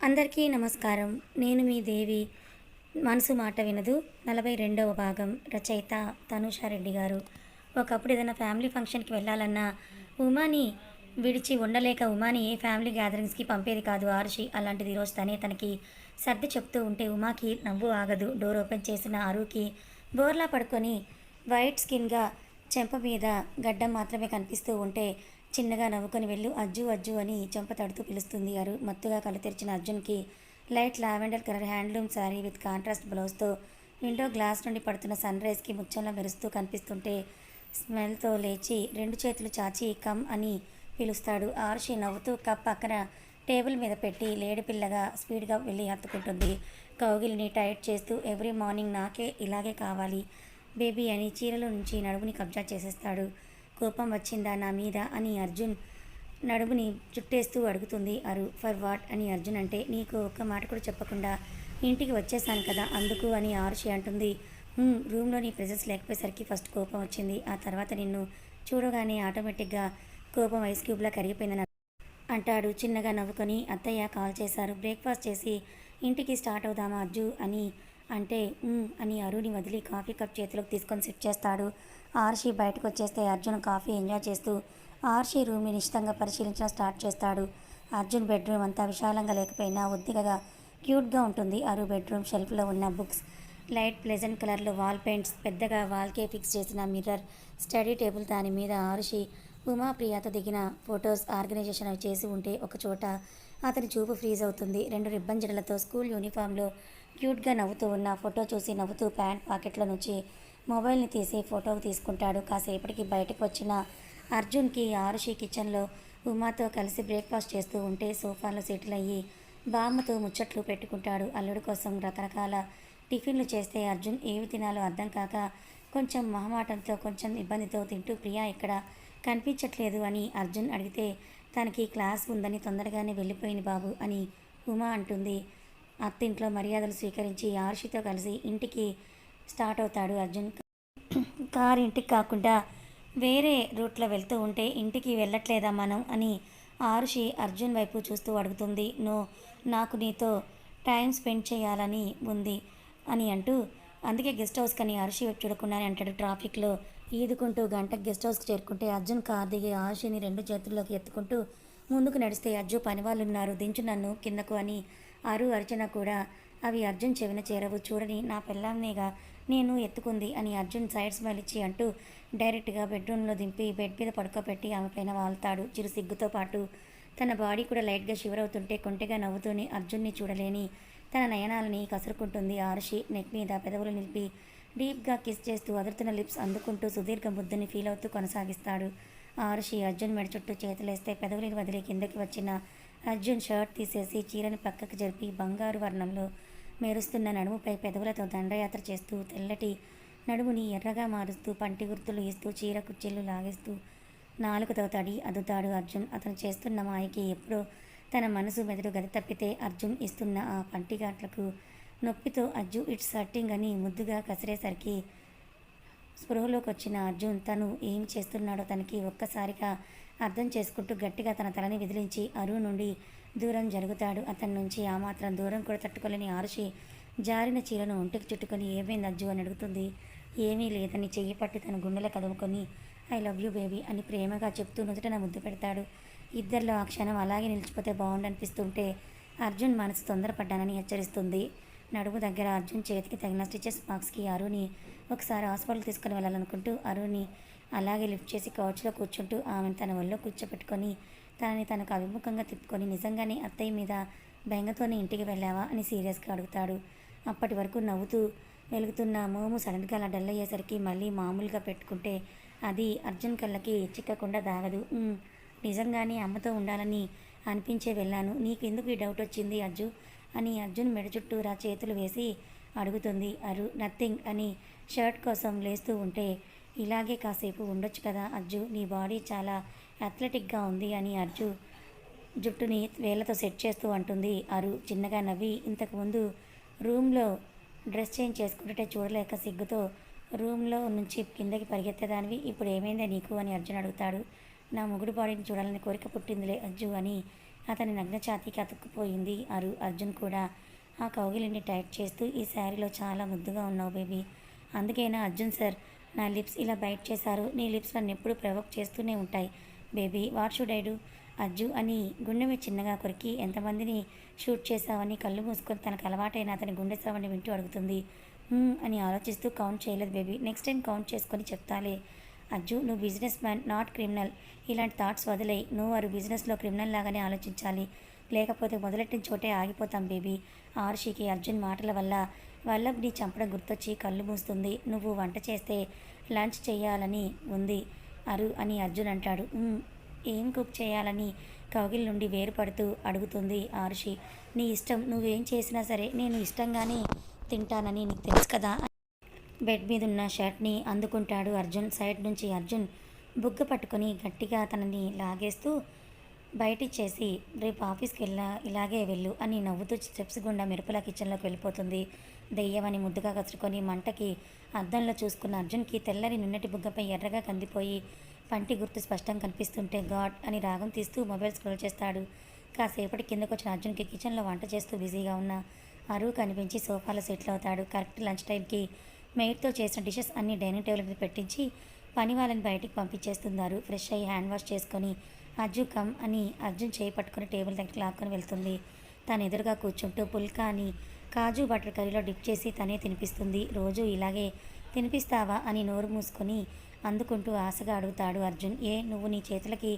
అందరికీ నమస్కారం. నేను మీ దేవి. మనసు మాట వినదు 42వ భాగం. రచయిత తనూషారెడ్డి గారు. ఒకప్పుడు ఏదైనా ఫ్యామిలీ ఫంక్షన్‌కి వెళ్ళాలన్నా ఉమాని విడిచి ఉండలేక ఉమాని ఏ ఫ్యామిలీ గ్యాదరింగ్స్‌కి పంపేది కాదు ఆరుషి. అలాంటిది ఈరోజు తనే తనకి సర్ది చెప్తూ ఉంటే ఉమాకి నవ్వు ఆగదు. డోర్ ఓపెన్ చేసిన అరుకి బోర్లా పడుకొని వైట్ స్కిన్‌గా చెంప మీద గడ్డం మాత్రమే కనిపిస్తూ ఉంటే చిన్నగా నవ్వుకొని వెళ్ళు అజ్జు అజ్జు అని చెంప తడుతూ పిలుస్తుంది అరు. మత్తుగా కళ్ళు తెరిచిన అర్జున్కి light lavender colour handloom sari with contrast బ్లౌజ్తో విండో గ్లాస్ నుండి పడుతున్న సన్ రైజ్కి ముచ్చంలా మెరుస్తూ కనిపిస్తుంటే స్మెల్తో లేచి రెండు చేతులు చాచి కమ్ అని పిలుస్తాడు. ఆరుషి నవ్వుతూ కప్ పక్కన టేబుల్ మీద పెట్టి లేడిపిల్లగా స్పీడ్గా వెళ్ళి హత్తుకుంటుంది. కౌగిలిని టైట్ చేస్తూ ఎవ్రీ మార్నింగ్ నాకే ఇలాగే కావాలి బేబీ అని చీరలో నుంచి నడుముని కబ్జా చేసేస్తాడు. కోపం వచ్చిందా నా మీద అని అర్జున్ నడుముని చుట్టేస్తూ అడుగుతుంది అరు. ఫర్ వాట్ అని అర్జున్ అంటే నీకు ఒక్క మాట కూడా చెప్పకుండా ఇంటికి వచ్చేసాను కదా అందుకు అని ఆరుషి అంటుంది. రూమ్లో నీ ప్రెజెన్స్ లేకపోయేసరికి ఫస్ట్ కోపం వచ్చింది, ఆ తర్వాత నిన్ను చూడగానే ఆటోమేటిక్గా కోపం ఐస్ క్యూబ్లా కరిగిపోయిందని అంటాడు చిన్నగా నవ్వుకొని. అత్తయ్య కాల్ చేశారు, బ్రేక్ఫాస్ట్ చేసి ఇంటికి స్టార్ట్ అవుదామా అజ్జు అని అంటే అని అరుని వదిలి కాఫీ కప్ చేతిలోకి తీసుకొని సిట్ చేస్తాడు. ఆర్షి బయటకు వచ్చేస్తే అర్జున్ కాఫీ ఎంజాయ్ చేస్తూ ఆర్షి రూమ్ని నిశ్చితంగా పరిశీలించడం స్టార్ట్ చేస్తాడు. అర్జున్ బెడ్రూమ్ అంతా విశాలంగా లేకపోయినా ఒద్దికగా క్యూట్గా ఉంటుంది. అరు బెడ్రూమ్ షెల్ఫ్లో ఉన్న బుక్స్, లైట్ ప్లెజెంట్ కలర్లో వాల్ పెయింట్స్, పెద్దగా వాల్కే ఫిక్స్ చేసిన మిర్రర్, స్టడీ టేబుల్, దాని మీద ఆరుషి ఉమాప్రియతో దిగిన ఫొటోస్ ఆర్గనైజేషన్ అవి చేసి ఉంటే ఒకచోట అతని చూపు ఫ్రీజ్ అవుతుంది. రెండు రిబ్బన్ జడలతో స్కూల్ యూనిఫామ్లో క్యూట్గా నవ్వుతూ ఉన్న ఫోటో చూసి నవ్వుతూ ప్యాంట్ పాకెట్లో నుంచి మొబైల్ని తీసి ఫోటో తీసుకుంటాడు. కాసేపటికి బయటకు వచ్చిన అర్జున్కి ఆరుషి కిచెన్లో ఉమాతో కలిసి బ్రేక్ఫాస్ట్ చేస్తూ ఉంటే సోఫాలో సెటిల్ అయ్యి బామ్మతో ముచ్చట్లు పెట్టుకుంటాడు. అల్లుడి కోసం రకరకాల టిఫిన్లు చేస్తే అర్జున్ ఏవి తినాలో అర్థం కాక కొంచెం మొహమాటంతో కొంచెం ఇబ్బందితో తింటూ ప్రియా ఇక్కడ కనిపించట్లేదు అని అర్జున్ అడిగితే తనకి క్లాస్ ఉందని తొందరగానే వెళ్ళిపోయింది బాబు అని ఉమా అంటుంది. అత్తింట్లో మర్యాదలు స్వీకరించి ఆరుషితో కలిసి ఇంటికి స్టార్ట్ అవుతాడు అర్జున్. కారు ఇంటికి కాకుండా వేరే రూట్లో వెళ్తూ ఉంటే ఇంటికి వెళ్ళట్లేదా మనం అని ఆరుషి అర్జున్ వైపు చూస్తూ అడుగుతుంది. నో, నాకు నీతో టైం స్పెండ్ చేయాలని ఉంది అని అంటూ అందుకే గెస్ట్ హౌస్కి అని ఆరుషి వైపు చూడకుండానే అంటాడు. ట్రాఫిక్లో ఈదుకుంటూ గంటకు గెస్ట్ హౌస్కి చేరుకుంటే అర్జున్ కార్ దిగి ఆరుషిని రెండు చేతుల్లోకి ఎత్తుకుంటూ ముందుకు నడిస్తే అజ్జు పనివాళ్ళు ఉన్నారు దించు నన్ను కిందకు అని అరు అర్జున కూడా అవి అర్జున్ చెవిన చేరవు. చూడని నా పిల్లల్నిగా నేను ఎత్తుకుంది అని అర్జున్ సైడ్ స్మైల్ ఇచ్చి అంటూ డైరెక్ట్గా బెడ్రూమ్లో దింపి బెడ్ మీద పడుకోబెట్టి ఆమె పైన వాళ్తాడు. చిరు సిగ్గుతో పాటు తన బాడీ కూడా లైట్గా షివర్ అవుతుంటే కొంటెగా నవ్వుతూనే అర్జున్ని చూడలేని తన నయనాలని కసురుకుంటుంది. ఆరుషి నెక్ మీద పెదవులు నిలిపి డీప్గా కిస్ చేస్తూ అదురుతున్న లిప్స్ అందుకుంటూ సుదీర్ఘ ముద్దుని ఫీల్ అవుతూ కొనసాగిస్తాడు. ఆరుషి అర్జున్ మెడ చుట్టూ చేతులేస్తే పెదవులని వదిలి కిందకి వచ్చిన అర్జున్ షర్ట్ తీసేసి చీరని పక్కకు జరిపి బంగారు వర్ణంలో మెరుస్తున్న నడుముపై పెదవులతో దండయాత్ర చేస్తూ తెల్లటి నడుముని ఎర్రగా మారుస్తూ పంటి గుర్తులు ఇస్తూ చీర కుర్చీలు లాగేస్తూ నాలుగుతో తడి అదుతాడు అర్జున్. అతను చేస్తున్న మాయకి ఎప్పుడో తన మనసు మెదడు గది తప్పితే అర్జున్ ఇస్తున్న ఆ పంటిగాట్లకు నొప్పితో అజ్జు ఇట్స్ హర్టింగ్ అని ముద్దుగా కసిరేసరికి స్పృహలోకి వచ్చిన అర్జున్ తను ఏం చేస్తున్నాడో తనకి ఒక్కసారిగా అర్థం చేసుకుంటూ గట్టిగా తన తలని విదిలించి అరు నుండి దూరం జరుగుతాడు. అతని నుంచి ఆ మాత్రం దూరం కూడా తట్టుకోలేని ఆరుషి జారిన చీరను ఒంటికి చుట్టుకొని ఏమైంది అజ్జు అని అడుగుతుంది. ఏమీ లేదని చెయ్యి పట్టి తన గుండెలో కదుముకొని ఐ లవ్ యూ బేబీ అని ప్రేమగా చెప్తూ నుదుటన ముద్దు పెడతాడు. ఇద్దరిలో ఆ క్షణం అలాగే నిలిచిపోతే బాగుండనిపిస్తుంటే అర్జున్ మనసు తొందరపడ్డానని హెచ్చరిస్తుంది. నడుము దగ్గర అర్జున్ చేతికి తగిన స్టిచెస్ మార్క్స్కి అరుని ఒకసారి హాస్పిటల్ తీసుకుని వెళ్ళాలనుకుంటూ అరుని అలాగే లిఫ్ట్ చేసి కౌచ్లో కూర్చుంటూ ఆమెను తన ఒళ్ళో కూర్చోపెట్టుకొని తనని తనకు అభిముఖంగా తిప్పుకొని నిజంగానే అత్తయ్య మీద బెంగతోనే ఇంటికి వెళ్ళావా అని సీరియస్గా అడుగుతాడు. అప్పటి వరకు నవ్వుతూ వెలుగుతున్న మోము సడన్గా అలా డల్ అయ్యేసరికి మళ్ళీ మామూలుగా పెట్టుకుంటే అది అర్జున్ కళ్ళకి చిక్కకుండా దాగదు. నిజంగానే అమ్మతో ఉండాలని అనిపించే వెళ్ళాను, నీకెందుకు ఈ డౌట్ వచ్చింది అజ్జు అని అర్జున్ మెడ చుట్టూరా చేతులు వేసి అడుగుతుంది. అరు నథింగ్ అని షర్ట్ కోసం లేస్తూ ఉంటే ఇలాగే కాసేపు ఉండొచ్చు కదా అజ్జు, నీ బాడీ చాలా అథ్లెటిక్గా ఉంది అని అర్జు జుట్టుని వేళ్లతో సెట్ చేస్తూ అంటుంది. అరు చిన్నగా నవ్వి ఇంతకుముందు రూమ్లో డ్రెస్ చేంజ్ చేసుకుంటుంటే చూడలేక సిగ్గుతో రూమ్లో నుంచి కిందకి పరిగెత్తేదానివి, ఇప్పుడు ఏమైందే నీకు అని అర్జున్ అడుగుతాడు. నా మొగుడు బాడీని చూడాలని కోరిక పుట్టిందిలే అజ్జు అని అతని నగ్న ఛాతీకి అతుక్కుపోయింది అర్జున్ కూడా ఆ కౌగిలిని టైట్ చేస్తూ, ఈ శారీలో చాలా ముద్దుగా ఉన్నావు బేబీ. అందుకేనా అర్జున్ సార్ నా లిప్స్ ఇలా బైట్ చేశారు. నీ లిప్స్ నన్ను ఎప్పుడు ప్రవోక్ చేస్తూనే ఉంటాయి baby. What should I do Ajju అని గుండె మీద చిన్నగా కొరికి, ఎంతమందిని షూట్ చేశావని కళ్ళు మూసుకొని తనకు అలవాటైన అతని గుండె సవని వింటూ అడుగుతుంది. అని ఆలోచిస్తూ, కౌంట్ చేయలేదు బేబీ, నెక్స్ట్ టైం కౌంట్ చేసుకొని చెప్తాలే. అజ్జు, నువ్వు బిజినెస్ మ్యాన్, నాట్ క్రిమినల్. ఇలాంటి థాట్స్ వదిలేయి. నువ్వు బిజినెస్లో క్రిమినల్ లాగానే ఆలోచించాలి, లేకపోతే మొదలెట్టిన చోటే ఆగిపోతాం బేబీ. ఆరుషికి అర్జున్ మాటల వల్ల వల్లభ్ని చంపడం గుర్తొచ్చి కళ్ళు మూస్తుంది. నువ్వు వంట చేస్తే లంచ్ చేయాలని ఉంది అని అర్జున్ అంటాడు. ఏం కుక్ చేయాలని కౌగిల్ నుండి వేరుపడుతూ అడుగుతుంది ఆరుషి. నీ ఇష్టం, నువ్వేం చేసినా సరే నేను ఇష్టంగానే తింటానని నీకు తెలుసు కదా. బెడ్ మీద ఉన్న షర్ట్ని అందుకుంటాడు అర్జున్. సైడ్ నుంచి అర్జున్ బుగ్గ పట్టుకొని గట్టిగా తనని లాగేస్తూ బయటిచ్చేసి, రేపు ఆఫీస్కి ఇలాగే వెళ్ళు అని నవ్వుతూ స్టెప్స్ గుండా మెరుపుల కిచెన్లోకి వెళ్ళిపోతుంది. దెయ్యమని ముద్దుగా కసురుకొని మంటకి అద్దంలో చూసుకున్న అర్జున్కి తెల్లని నిన్నటి బుగ్గపై ఎర్రగా కందిపోయి పంటి గుర్తు స్పష్టం కనిపిస్తుంటే గాడ్ అని రాగం తీస్తూ మొబైల్ స్క్రోల్ చేస్తాడు. కాసేపటి కిందకు వచ్చిన అర్జున్కి కిచెన్లో వంట చేస్తూ బిజీగా ఉన్న కనిపించి సోఫాలో సెటిల్ అవుతాడు. కరెక్ట్ లంచ్ టైంకి మెయిడ్తో చేసిన డిషెస్ అన్ని డైనింగ్ టేబుల్ మీద పెట్టించి పని వాళ్ళని బయటికి పంపించేస్తున్నారు. ఫ్రెష్ అయ్యి హ్యాండ్ వాష్ చేసుకొని అని అర్జున్ చేయి పట్టుకుని టేబుల్ దగ్గరికి లాక్కొని వెళ్తుంది. తను ఎదురుగా కూర్చుంటూ పుల్కా అని కాజు బటర్ కర్రీలో డిప్ చేసి తనే తినిపిస్తుంది. రోజు ఇలాగే తినిపిస్తావా అని నోరు మూసుకొని అందుకుంటూ ఆశగా అడుగుతాడు అర్జున్. నువ్వు నీ చేతులకి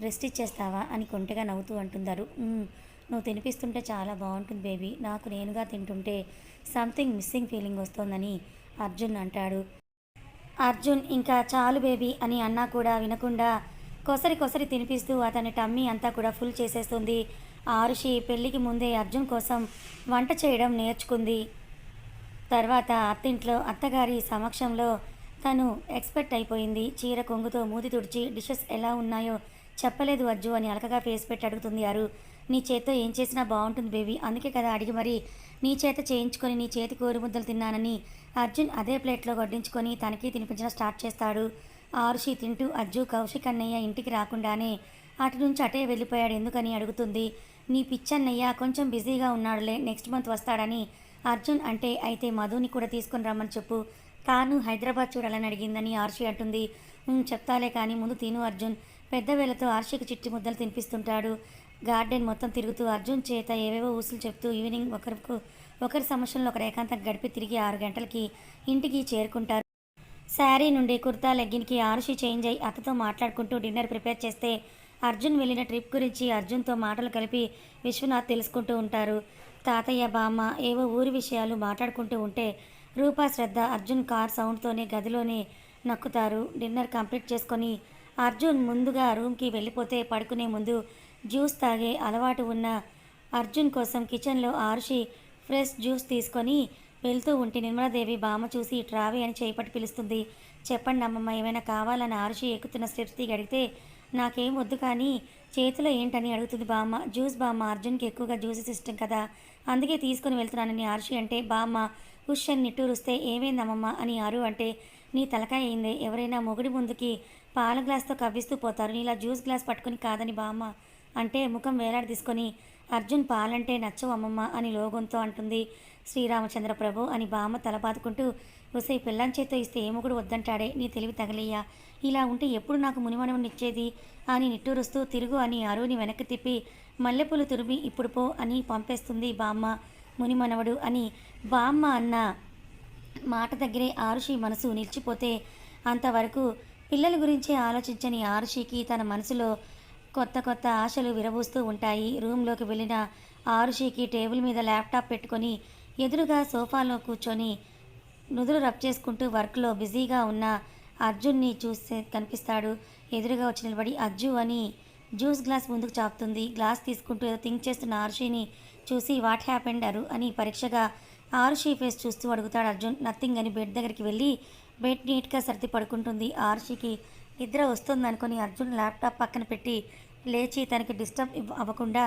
రెస్ట్ ఇచ్చేస్తావా అని కొంటెగా నవ్వుతూ అంటున్నారు. నువ్వు తినిపిస్తుంటే చాలా బాగుంటుంది బేబీ, నాకు నేనుగా తింటుంటే సంథింగ్ మిస్సింగ్ ఫీలింగ్ వస్తోందని అర్జున్ అంటాడు. అర్జున్ ఇంకా చాలు బేబీ అని అన్నా కూడా వినకుండా కొసరి తినిపిస్తూ అతని టమ్మీ అంతా కూడా ఫుల్ చేసేస్తుంది. ఆరుషి పెళ్ళికి ముందే అర్జున్ కోసం వంట చేయడం నేర్చుకుంది. తర్వాత అత్తింట్లో అత్తగారి సమక్షంలో తను ఎక్స్పెక్ట్ అయిపోయింది. చీర కొంగుతో మూతి తుడిచి డిషెస్ ఎలా ఉన్నాయో చెప్పలేదు అజ్జు అని అలకగా ఫేస్ పెట్టి అడుగుతుంది. నీ చేత్తో ఏం చేసినా బాగుంటుంది బేబీ, అందుకే కదా అడిగి మరి నీ చేత చేయించుకొని నీ చేతి కోరుముద్దలు తిన్నానని అర్జున్ అదే ప్లేట్లో వడ్డించుకొని తనకి తినిపించడం స్టార్ట్ చేస్తాడు. ఆరుషి తింటూ అజ్జు కౌశిక్ అన్నయ్య ఇంటికి రాకుండానే అటు నుంచి అటే వెళ్ళిపోయాడు ఎందుకని అడుగుతుంది. నీ పిచ్చన్నయ్య కొంచెం బిజీగా ఉన్నాడులే, నెక్స్ట్ మంత్ వస్తాడని అర్జున్ అంటే, అయితే మధుని కూడా తీసుకుని రమ్మని చెప్పు, తాను హైదరాబాద్ చూడాలని అడిగిందని ఆరుషి అంటుంది. చెప్తాలే కానీ ముందు తిను అర్జున్. పెద్ద వేళతో ఆరుషికి చిట్టి ముద్దలు తినిపిస్తుంటాడు. గార్డెన్ మొత్తం తిరుగుతూ అర్జున్ చేత ఏవేవో ఊసులు చెప్తూ ఈవినింగ్ ఒకరి సమస్యల్లో ఒకరు ఏకాంతం గడిపి తిరిగి 6 గంటలకి ఇంటికి చేరుకుంటారు. శారీ నుండి కుర్తా లెగ్గిన్కి ఆరుషి చేంజ్ అయ్యి అత్తతో మాట్లాడుకుంటూ డిన్నర్ ప్రిపేర్ చేస్తే అర్జున్ వెళ్ళిన ట్రిప్ గురించి అర్జున్తో మాటలు కలిపి విశ్వనాథ్ తెలుసుకుంటూ ఉంటారు. తాతయ్య బామ్మ ఏవో ఊరి విషయాలు మాట్లాడుకుంటూ ఉంటే రూపా శ్రద్ధ అర్జున్ కార్ సౌండ్తోనే గదిలోనే నక్కుతారు. డిన్నర్ కంప్లీట్ చేసుకొని అర్జున్ ముందుగా రూమ్కి వెళ్ళిపోతే పడుకునే ముందు జ్యూస్ తాగే అలవాటు ఉన్న అర్జున్ కోసం కిచెన్లో ఆరుషి ఫ్రెష్ జ్యూస్ తీసుకొని వెళ్తూ ఉంటే నిర్మలాదేవి బామ్మ చూసి ట్రావీ అని చేపట్టి పిలుస్తుంది. చెప్పండి అమ్మమ్మ, ఏమైనా కావాలని ఆరుషి ఎక్కుతున్న స్టెప్స్ దిగి అడిగితే నాకేం వద్దు కానీ చేతిలో ఏంటని అడుగుతుంది బామ్మ. జ్యూస్ బామ్మ, అర్జున్కి ఎక్కువగా జ్యూసెస్ ఇష్టం కదా, అందుకే తీసుకొని వెళ్తున్నానని ఆరుషి అంటే బామ్మ హుష్ అని నిట్టూరుస్తే ఏమైందమ్మమ్మ అని అంటే నీ తలకాయ అయిందే, ఎవరైనా మొగుడి ముందుకి పాల గ్లాస్తో కవ్విస్తూ పోతారు, నీలా జ్యూస్ గ్లాస్ పట్టుకుని కాదని బామ్మ అంటే ముఖం వేలాడి తీసుకొని అర్జున్ పాలంటే నచ్చవు అమ్మమ్మ అని లోగంతో అంటుంది. శ్రీరామచంద్ర ప్రభు అని బామ్మ తల బాదుకుంటూ, ఒసే పిల్లం చేత్తో ఇస్తే ఏమొగుడు వద్దంటాడే, నీ తెలివి తగలయ్యా, ఇలా ఉంటే ఎప్పుడు నాకు మునిమనవుని ఇచ్చేది అని నిట్టూరుస్తూ తిరుగు అని అరువుని వెనక్కి తిప్పి మల్లెపూలు తురిమి ఇప్పుడు పో అని పంపేస్తుంది బామ్మ. మునిమనవడు అని బామ్మ అన్న మాట దగ్గరే ఆరుషి మనసు నిలిచిపోతే అంతవరకు పిల్లల గురించే ఆలోచించని ఆరుషికి తన మనసులో కొత్త కొత్త ఆశలు విరబూస్తూ ఉంటాయి. రూమ్లోకి వెళ్ళిన ఆరుషికి టేబుల్ మీద ల్యాప్టాప్ పెట్టుకొని ఎదురుగా సోఫాలో కూర్చొని నుదురు రబ్ చేసుకుంటూ వర్క్లో బిజీగా ఉన్న అర్జున్ని చూస్తే కనిపిస్తాడు. ఎదురుగా వచ్చి నిలబడి అజ్జు అని జ్యూస్ గ్లాస్ ముందుకు చాపుతుంది. గ్లాస్ తీసుకుంటూ ఏదో థింక్ చేస్తున్న ఆరుషిని చూసి వాట్ హ్యాపెండ్ అని పరీక్షగా ఆరుషి ఫేస్ చూస్తూ అడుగుతాడు అర్జున్. నథింగ్ అని బెడ్ దగ్గరికి వెళ్ళి బెడ్ నీట్గా సర్ది పడుకుంటుంది. ఆరుషికి నిద్ర వస్తుందనుకొని అర్జున్ ల్యాప్టాప్ పక్కన పెట్టి లేచి తనకి డిస్టర్బ్ అవ్వకుండా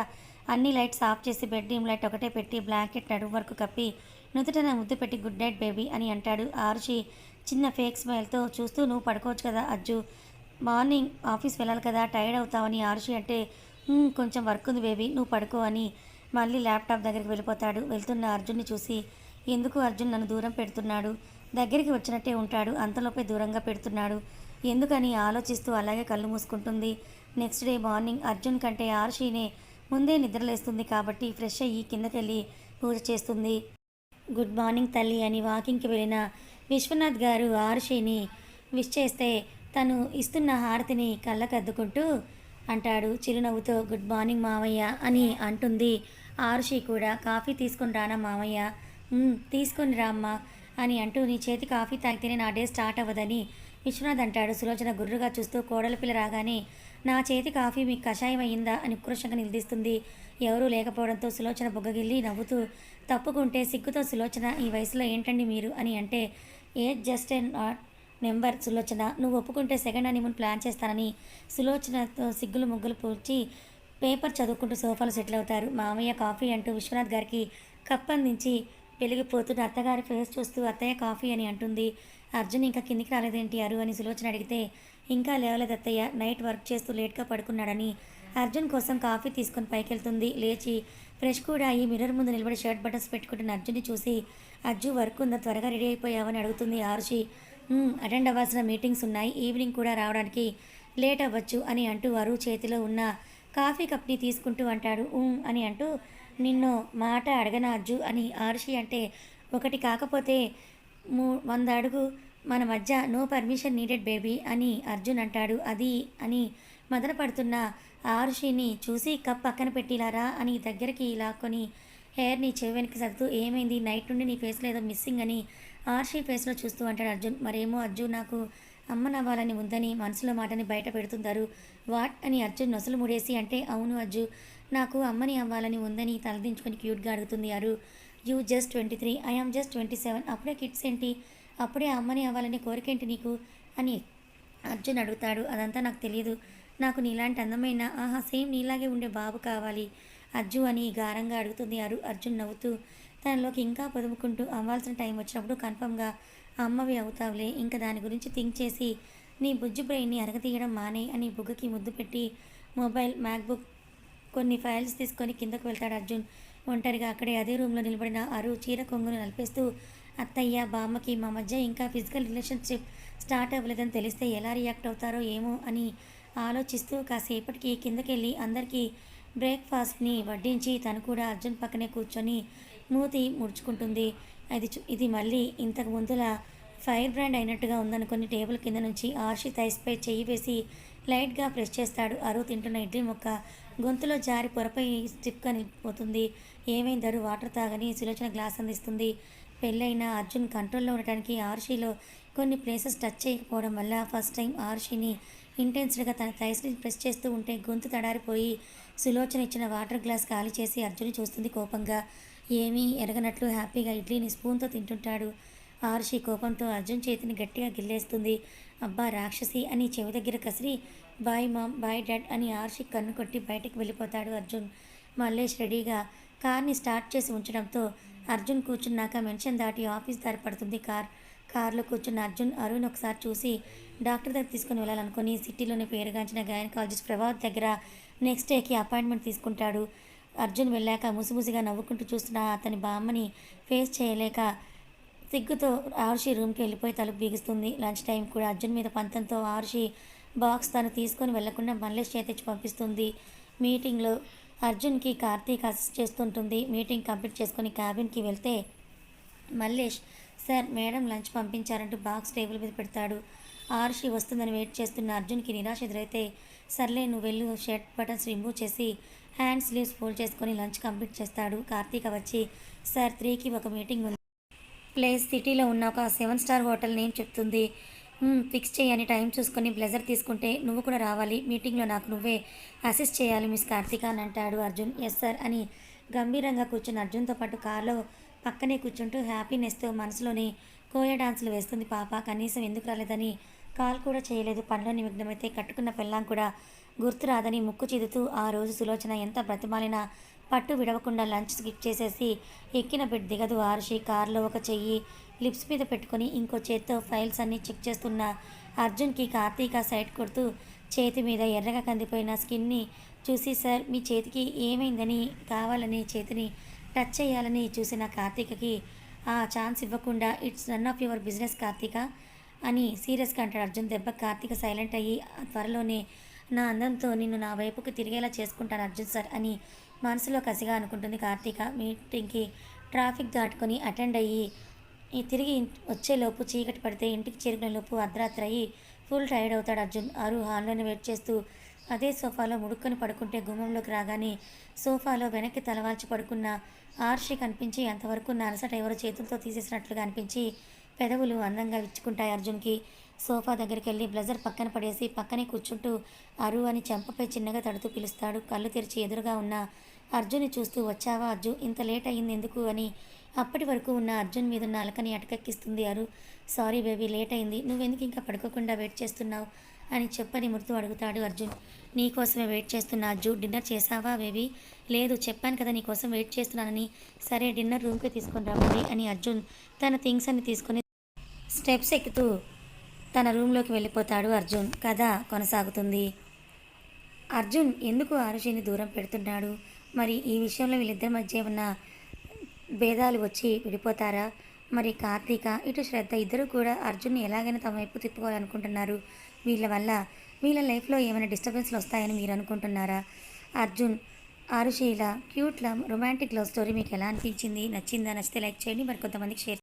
అన్ని లైట్స్ ఆఫ్ చేసి బెడ్రూమ్ లైట్ ఒకటే పెట్టి బ్లాంకెట్ నడుము వరకు కప్పి నుదుటన ముద్దు పెట్టి గుడ్ నైట్ బేబీ అని అంటాడు. ఆరుషి చిన్న ఫేక్ స్మైల్తో చూస్తూ నువ్వు పడుకోవచ్చు కదా అజ్జు, మార్నింగ్ ఆఫీస్ వెళ్ళాలి కదా, టైర్డ్ అవుతావని ఆరుషి అంటే కొంచెం వర్క్ ఉంది బేబీ, నువ్వు పడుకో" అని మళ్ళీ ల్యాప్టాప్ దగ్గరికి వెళ్ళిపోతాడు. వెళ్తున్న అర్జున్ని చూసి, ఎందుకు అర్జున్ నన్ను దూరం పెడుతున్నాడు? దగ్గరికి వచ్చినట్టే ఉంటాడు, అంతలోపే దూరంగా పెడుతున్నాడు. ఎందుకని ఆలోచిస్తూ అలాగే కళ్ళు మూసుకుంటుంది. నెక్స్ట్ డే మార్నింగ్ అర్జున్ కంటే ఆరుషినే ముందే నిద్రలేస్తుంది కాబట్టి ఫ్రెష్ అయ్యి కిందకెళ్ళి పూజ చేస్తుంది. గుడ్ మార్నింగ్ తల్లి అని వాకింగ్కి వెళ్ళిన విశ్వనాథ్ గారు ఆరుషిని విష్ చేస్తే తను ఇస్తున్న హారతిని కళ్ళకద్దుకుంటూ అంటాడు చిరునవ్వుతో, గుడ్ మార్నింగ్ మావయ్య అని అంటుంది. ఆరుషి కూడా, కాఫీ తీసుకొని రానా మావయ్య? తీసుకొని రామ్మా అని అంటూ, నీ చేతి కాఫీ తాగితేనే నా డే స్టార్ట్ అవ్వదని విశ్వనాథ్ అంటాడు. సులోచన గుర్రుగా చూస్తూ, కోడల పిల్ల రాగానే నా చేతి కాఫీ మీకు కషాయం అయ్యిందా అని ఉక్రోషంగా నిలదీస్తుంది. ఎవరూ లేకపోవడంతో సులోచన బుగ్గగిల్లి నవ్వుతూ తప్పుకుంటే, సిగ్గుతో సులోచన, ఈ వయసులో ఏంటండి మీరు అని అంటే, age just a number Sulochana, నువ్వు ఒప్పుకుంటే సెకండ్ హనీమూన్ ప్లాన్ చేస్తానని సులోచనతో సిగ్గులు ముగ్గులు పూడ్చి పేపర్ చదువుకుంటూ సోఫాలో సెటిల్ అవుతారు. మామయ్య కాఫీ అంటూ విశ్వనాథ్ గారికి కప్ అందించి వెలిగిపోతున్న అత్తగారి ఫేస్ చూస్తూ, అత్తయ్య కాఫీ అని అంటుంది. అర్జున్ ఇంకా కిందికి రాలేదేంటి అరు అని సులోచన అడిగితే, ఇంకా లేవలేదు అత్తయ్య, నైట్ వర్క్ చేస్తూ లేట్గా పడుకున్నాడని అర్జున్ కోసం కాఫీ తీసుకొని పైకెళ్తుంది. లేచి ఫ్రెష్ కూడా అయ్యి మిర్రర్ ముందు నిలబడి షర్ట్ బటన్స్ పెట్టుకుంటున్న అర్జున్ని చూసి, అజ్జు వర్క్ ఉందా, త్వరగా రెడీ అయిపోయావని అడుగుతుంది ఆరుషి. అటెండ్ అవ్వాల్సిన మీటింగ్స్ ఉన్నాయి, ఈవినింగ్ కూడా రావడానికి లేట్ అవ్వచ్చు అని అంటూ అరు చేతిలో ఉన్న కాఫీ కప్ని తీసుకుంటూ అంటాడు. అని అంటూ, నిన్ను మాట అడగనా అజ్జు అని ఆరుషి అంటే, ఒకటి కాకపోతే 100 అడుగు మన మధ్య, నో పర్మిషన్ నీడెడ్ బేబీ అని అర్జున్ అంటాడు. అది అని మదన పడుతున్న ఆరుషిని చూసి, కప్ పక్కన పెట్టిలారా అని దగ్గరికి లాక్కొని హెయిర్ని చెవి వెనక్కి సర్దుతూ, ఏమైంది, నైట్ నుండి నీ ఫేస్లో ఏదో మిస్సింగ్ అని ఆర్షి ఫేస్లో చూస్తూ అంటాడు అర్జున్. మరేమో అజ్జు నాకు అమ్మనవ్వాలని ఉందని మనసులో మాటని బయట పెడుతుంటారు. వాట్ అని అర్జున్ నొసలు ముడేసి అంటే, అవును అజ్జు, నాకు అమ్మని అవ్వాలని ఉందని తలదించుకొని క్యూట్గా అడుగుతుంది అరు. యూ జస్ట్ 23, ఐఆమ్ జస్ట్ 27, అప్పుడే కిడ్స్ ఏంటి, అప్పుడే అమ్మని అవ్వాలనే కోరికేంటి నీకు అని అర్జున్ అడుగుతాడు. అదంతా నాకు తెలియదు, నాకు నీలాంటి అందమైన, ఆహా సేమ్ నీలాగే ఉండే బాబు కావాలి అజ్జు అని గారంగా అడుగుతుంది అరు. అర్జున్ నవ్వుతూ తనలోకి ఇంకా పొదుముకుంటూ, అవ్వాల్సిన టైం వచ్చినప్పుడు కన్ఫర్మ్గా అమ్మవి అవుతావులే, ఇంకా దాని గురించి థింక్ చేసి నీ బుజ్జి బ్రెయిన్ని అరగతీయడం మానే అని బుగ్గకి ముద్దు పెట్టి మొబైల్, మ్యాక్బుక్, కొన్ని ఫైల్స్ తీసుకొని కిందకు వెళ్తాడు అర్జున్. ఒంటరిగా అక్కడే అదే రూమ్లో నిలబడిన అరు చీర కొంగును నలిపేస్తూ, అత్తయ్య బామ్మకి మా మధ్య ఇంకా ఫిజికల్ రిలేషన్షిప్ స్టార్ట్ అవ్వలేదని తెలిస్తే ఎలా రియాక్ట్ అవుతారో ఏమో అని ఆలోచిస్తూ కాసేపటికి కిందకెళ్ళి అందరికీ బ్రేక్ఫాస్ట్ని వడ్డించి తను కూడా అర్జున్ పక్కనే కూర్చొని మూతి ముడుచుకుంటుంది. ఇది మళ్ళీ ఇంతకు ముందులా ఫైర్ బ్రాండ్ అయినట్టుగా ఉందనుకొని టేబుల్ కింద నుంచి ఆర్షి థైస్పై చెయ్యి వేసి లైట్గా ప్రెస్ చేస్తాడు. అరు తింటున్న ఇడ్లీ ముక్క గొంతులో జారి పొరపై స్టిప్గా నిలిపోతుంది. ఏమైందరు, వాటర్ తాగని సులోచన గ్లాస్ అందిస్తుంది. పెళ్ళైన అర్జున్ కంట్రోల్లో ఉండటానికి ఆర్షిలో కొన్ని ప్లేసెస్ టచ్ చేయకపోవడం వల్ల ఫస్ట్ టైం ఆర్షిని ఇంటెన్స్డ్గా తన థైస్ని ప్రెస్ చేస్తూ ఉంటే గొంతు తడారిపోయి సులోచన ఇచ్చిన వాటర్ గ్లాస్ ఖాళీ చేసి అర్జున్ని చూస్తుంది కోపంగా. ఏమీ ఎరగనట్లు హ్యాపీగా ఇడ్లీని స్పూన్తో తింటుంటాడు. ఆరుషి కోపంతో అర్జున్ చేతిని గట్టిగా గిల్లేస్తుంది. అబ్బా రాక్షసి అని చెవి దగ్గర కసిరి, బాయ్ మామ్, బాయ్ డాడ్ అని ఆరుషి కన్ను కొట్టి బయటకు వెళ్ళిపోతాడు అర్జున్. మల్లేష్ రెడీగా కార్ని స్టార్ట్ చేసి ఉంచడంతో అర్జున్ కూర్చున్నాక మెన్షన్ దాటి ఆఫీస్ దారి పడుతుంది కార్లో కూర్చున్న అర్జున్ అరుణ్ ఒకసారి చూసి డాక్టర్ దగ్గర తీసుకుని వెళ్ళాలనుకుని సిటీలోని పేరుగాంచిన గైనకాలజిస్ట్ ప్రభావత్ దగ్గర నెక్స్ట్ డేకి అపాయింట్మెంట్ తీసుకుంటాడు. అర్జున్ వెళ్ళాక ముసిముసిగా నవ్వుకుంటూ చూస్తున్న అతని బామ్మని ఫేస్ చేయలేక సిగ్గుతో ఆరుషి రూమ్కి వెళ్ళిపోయి తలుపు బిగిస్తుంది. లంచ్ టైం కూడా అర్జున్ మీద పంతంతో ఆరుషి బాక్స్ తను తీసుకొని వెళ్లకుండా మల్లేష్ చేతిచ్చి పంపిస్తుంది. మీటింగ్లో అర్జున్కి కార్తీక్ అసిస్ట్ చేస్తుంటుంది. మీటింగ్ కంప్లీట్ చేసుకొని క్యాబిన్కి వెళ్తే మల్లేష్, సార్ మేడం లంచ్ పంపించారంటూ బాక్స్ టేబుల్ మీద పెడతాడు. ఆరుషి వస్తుందని వెయిట్ చేస్తున్న అర్జున్కి నిరాశ ఎదురైతే, సర్లే నువ్వు వెళ్ళు, షర్ట్ బటన్స్ రిమూవ్ చేసి హ్యాండ్ స్లీవ్స్ ఫోల్డ్ చేసుకొని లంచ్ కంప్లీట్ చేస్తాడు. కార్తీక వచ్చి, సార్ 3కి ఒక మీటింగ్ ఉంది, ప్లేస్ సిటీలో ఉన్న ఒక 7 స్టార్ హోటల్ నేమ్ చెప్తుంది, ఫిక్స్ చేయని టైం చూసుకొని బ్లెజర్ తీసుకుంటే నువ్వు కూడా రావాలి, మీటింగ్లో నాకు నువ్వే అసిస్ట్ చేయాలి మిస్ కార్తీక అని అంటాడు అర్జున్. ఎస్ సార్ అని గంభీరంగా కూర్చున్న అర్జున్తో పాటు కారులో పక్కనే కూర్చుంటూ హ్యాపీనెస్తో మనసులోని కోయ డాన్సులు వేస్తుంది పాప. కనీసం ఎందుకు రాలేదని కాల్ కూడా చేయలేదు, పనిలో నిమగ్నమైతే కట్టుకున్న పెళ్ళాం కూడా గుర్తు రాదని ముక్కు చిదుతూ ఆ రోజు సులోచన ఎంత బ్రతిమాలినా పట్టు విడవకుండా లంచ్ స్కిప్ చేసేసి ఎక్కిన బెడ్ దిగదు ఆరుషి. కారులో ఒక చెయ్యి లిప్స్ మీద పెట్టుకొని ఇంకో చేత్తో ఫైల్స్ అన్నీ చెక్ చేస్తున్న అర్జున్కి కార్తీక సైడ్ కొడుతూ చేతి మీద ఎర్రగా కందిపోయిన స్కిన్ని చూసి సార్ మీ చేతికి ఏమైందని కావాలని చేతిని టచ్ చేయాలని చూసిన కార్తీకకి ఆ ఛాన్స్ ఇవ్వకుండా it's none of your business Karthika అని సీరియస్గా అంటాడు అర్జున్. దెబ్బ కార్తీక సైలెంట్ అయ్యి త్వరలోనే నా అందంతో నిన్ను నా వైపుకి తిరిగేలా చేసుకుంటాను అర్జున్ సార్ అని మనసులో కసిగా అనుకుంటుంది కార్తీక. మీటింగ్కి ట్రాఫిక్ దాటుకొని అటెండ్ అయ్యి తిరిగి వచ్చేలోపు చీకటి పడితే ఇంటికి చేరుకునే లోపు అర్ధరాత్రి అయ్యి ఫుల్ టైర్డ్ అవుతాడు అర్జున్. అరు హాల్లోనే వెయిట్ చేస్తూ అదే సోఫాలో ముడుక్కొని పడుకుంటే గుమ్మంలోకి రాగానే సోఫాలో వెనక్కి తలవాల్చి పడుకున్న ఆర్షి కనిపించి అంతవరకు ఉన్న అలసట ఎవరో చేతులతో తీసేసినట్లుగా అనిపించి పెదవులు అందంగా విచ్చుకుంటాయి అర్జున్కి. సోఫా దగ్గరికి వెళ్ళి బ్లజర్ పక్కన పడేసి పక్కనే కూర్చుంటూ అరు అని చెంపపై చిన్నగా తడుతూ పిలుస్తాడు. కళ్ళు తెరిచి ఎదురుగా ఉన్న అర్జున్ని చూస్తూ వచ్చావా అర్జున్, ఇంత లేట్ అయ్యింది ఎందుకు అని అప్పటి వరకు ఉన్న అర్జున్ మీదున్న అలకని అటకెక్కిస్తుంది అరు. సారీ బేబీ లేట్ అయింది, నువ్వెందుకు ఇంకా పడుకోకుండా వెయిట్ చేస్తున్నావు అని చెప్పని మురుతూ అడుగుతాడు అర్జున్. నీకోసమే వెయిట్ చేస్తున్నా అర్జు, డిన్నర్ చేసావా బేబీ? లేదు, చెప్పాను కదా నీకోసం వెయిట్ చేస్తున్నానని. సరే డిన్నర్ రూమ్కి తీసుకొని రావాలి అని అర్జున్ తన థింగ్స్ అన్ని తీసుకొని స్టెప్స్ ఎక్కుతూ తన రూమ్లోకి వెళ్ళిపోతాడు అర్జున్. కథ కొనసాగుతుంది. అర్జున్ ఎందుకు ఆరుషిని దూరం పెడుతున్నాడు? మరి ఈ విషయంలో వీళ్ళిద్దరి మధ్య ఉన్న భేదాలు వచ్చి విడిపోతారా? మరి కార్తీక ఇటు శ్రద్ధ ఇద్దరు కూడా అర్జున్ని ఎలాగైనా తమ వైపు తిప్పుకోవాలనుకుంటున్నారు. వీళ్ళ వల్ల వీళ్ళ లైఫ్లో ఏమైనా డిస్టర్బెన్స్లు వస్తాయని మీరు అనుకుంటున్నారా? అర్జున్ ఆరుషి ఇలా క్యూట్ రొమాంటిక్ లవ్ స్టోరీ మీకు ఎలా అనిపించింది? నచ్చిందా? నచ్చితే లైక్ చేయండి, మరి కొంతమందికి షేర్